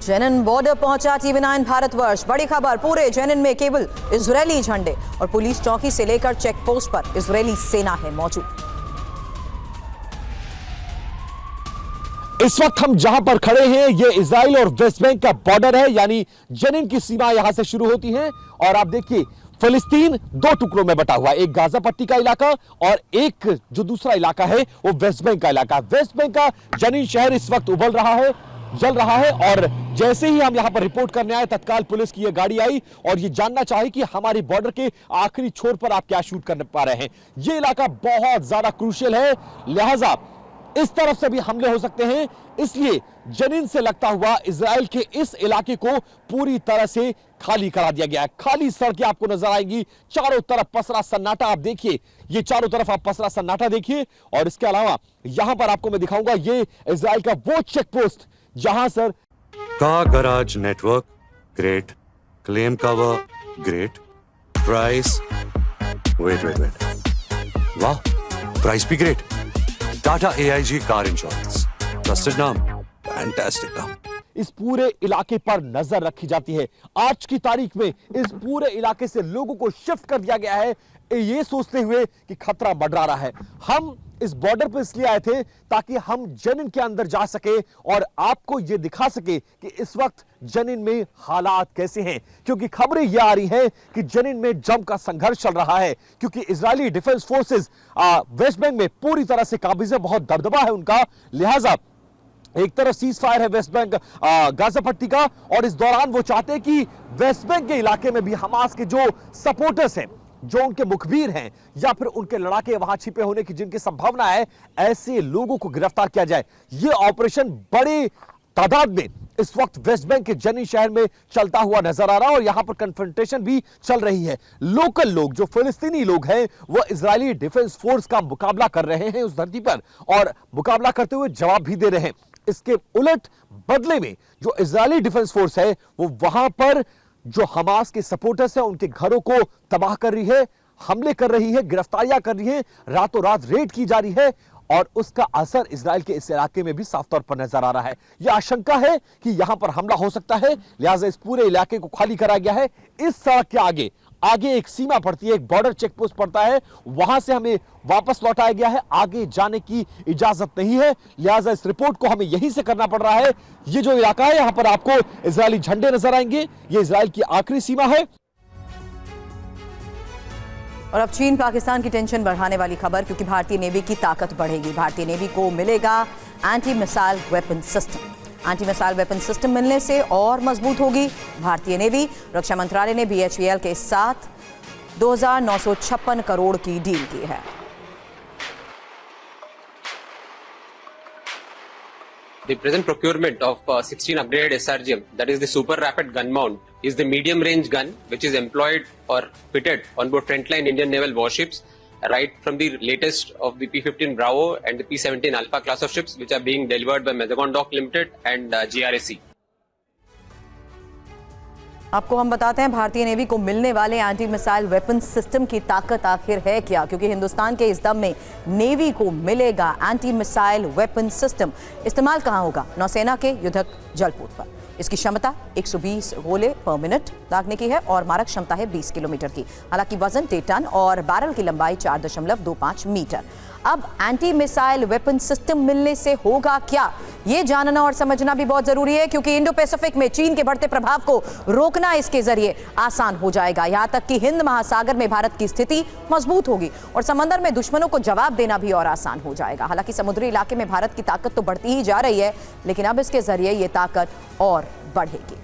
Zenin border पहुंचा TV9 Bharatvarsh. बड़ी खबर, पूरे जेनिन में केवल इजरायली झंडे और पुलिस चौकी से लेकर चेक पोस्ट पर इजरायली सेना है मौजूद। इस वक्त हम जहां पर खड़े हैं ये इजराइल और वेस्ट बैंक का बॉर्डर है, यानी जेनिन की सीमा यहां से शुरू होती है और आप देखिए फिलिस्तीन दो टुकड़ों में बटा हुआ है, एक गाजा पट्टी का इलाका और एक जो दूसरा इलाका है वो वेस्ट बैंक का इलाका। वेस्ट बैंक का जेनिन शहर इस वक्त उबल रहा है, जल रहा है और जैसे ही हम यहां पर रिपोर्ट करने आए तत्काल पुलिस की यह गाड़ी आई और ये जानना चाहे कि हमारे बॉर्डर के आखिरी छोर पर आप क्या शूट कर पा रहे हैं। ये इलाका बहुत ज्यादा क्रूशियल है, लिहाजा इस तरफ से भी हमले हो सकते हैं, इसलिए जेनिन से लगता हुआ इजराइल के इस इलाके को पूरी तरह से खाली करा दिया गया है। खाली सड़कें आपको नजर आएंगी, चारों तरफ पसरा सन्नाटा। आप देखिए, ये चारों तरफ आप पसरा सन्नाटा देखिए और इसके अलावा यहां पर आपको मैं दिखाऊंगा ये इजराइल का वो चेक पोस्ट जहां sir car garage network great, claim cover great, price wait वाह, प्राइस भी great. Tata AIG car insurance, trusted नाम, फैंटास्टिक नाम। इस पूरे इलाके पर नजर रखी जाती है। आज की तारीख में इस पूरे इलाके से लोगों को शिफ्ट कर दिया गया है, ये सोचते हुए कि खतरा मंडरा रहा है। हम इस बॉर्डर पर इसलिए आए थे ताकि हम जेनिन के अंदर जा सके और आपको यह दिखा सके कि इस वक्त जेनिन में हालात कैसे हैं, क्योंकि खबरें यह आ रही हैं कि जेनिन में जमकर संघर्ष चल रहा है, क्योंकि Israeli defence forces West Bank में पूरी तरह से काबिज है, बहुत दबदबा है उनका। लिहाजा एक तरफ सीज फायर है वेस्ट बैंक गाजा पट्टी का और इस दौरान वो चाहते हैं कि वेस्ट बैंक के इलाके में भी हमास के जो सपोर्टर्स हैं, जो उनके मुखबिर हैं या फिर उनके लड़ाके वहां छिपे होने की जिनकी संभावना है, ऐसे लोगों को गिरफ्तार किया जाए। यह ऑपरेशन बड़े तादाद में इस वक्त वेस्ट बैंक के जेनिन शहर में चलता हुआ नजर आ रहा है और यहां पर कन्फ्रंटेशन भी चल रही है। लोकल लोग, जो फिलिस्तीनी लोग हैं, वो इजरायली डिफेंस फोर्स का मुकाबला कर रहे हैं उस धरती पर और मुकाबला करते हुए जवाब भी दे रहे हैं। इसके उलट बदले में जो इजरायली डिफेंस फोर्स है वो वहां पर जो हमास के सपोर्टर्स हैं उनके घरों को तबाह कर रही है, हमले कर रही है, गिरफ्तारियां कर रही है, रातों रात रेड की जा रही है और उसका असर इजराइल के इस इलाके में भी साफ तौर पर नजर आ रहा है। यह आशंका है कि यहां पर हमला हो सकता है, लिहाजा इस पूरे इलाके को खाली करा गया है। इस सड़क के आगे एक सीमा पड़ती है, एक बॉर्डर चेक पोस्ट पड़ता है, वहां से हमें वापस लौटाया गया है, आगे जाने की इजाजत नहीं है, लिहाजा इस रिपोर्ट को हमें यहीं से करना पड़ रहा है। ये जो इलाका है यहां पर आपको इजरायली झंडे नजर आएंगे, ये इजराइल की आखिरी सीमा है। और अब चीन पाकिस्तान की टेंशन बढ़ाने वाली खबर, क्योंकि भारतीय नेवी की ताकत बढ़ेगी। भारतीय नेवी को मिलेगा anti missile weapon system. Anti missile weapon system मिलने से और मजबूत होगी भारतीय नेवी। रक्षा मंत्रालय ने BHEL के साथ 2,956 करोड़ की डील की है। The present procurement of 16 upgraded SRGM, that is the Super Rapid Gun Mount, is the medium-range gun which is employed or fitted on board frontline Indian naval warships, right from the latest of the P-15 Bravo and the P-17 Alpha class of ships, which are being delivered by Mazagon Dock Limited and GRSC. आपको हम बताते हैं भारतीय navy को मिलने वाले anti missile weapon system की ताकत आखिर है क्या, क्योंकि हिंदुस्तान के इस दम में नेवी को मिलेगा एंटी मिसाइल वेपन सिस्टम। इस्तेमाल कहां होगा? नौसेना के युद्धक जलपोत पर। इसकी क्षमता 120 गोले पर मिनट दागने की है और मारक क्षमता है 20 किलोमीटर की। हालांकि वजन 1.5 टन और बैरल की लंबाई 4.25 मीटर। अब एंटी मिसाइल वेपन सिस्टम मिलने से होगा क्या, ये जानना और समझना भी बहुत जरूरी है, क्योंकि इंडो पैसिफिक में चीन के बढ़ते प्रभाव को रोकना इसके जरिए आसान हो जाएगा। यहां तक कि हिंद महासागर में भारत की स्थिति मजबूत होगी और समंदर में दुश्मनों को जवाब देना भी और आसान हो जाएगा। हालांकि समुद्री इलाके में भारत की ताकत तो बढ़ती ही जा रही है, लेकिन अब इसके जरिए ये ताकत और बढ़ेगी।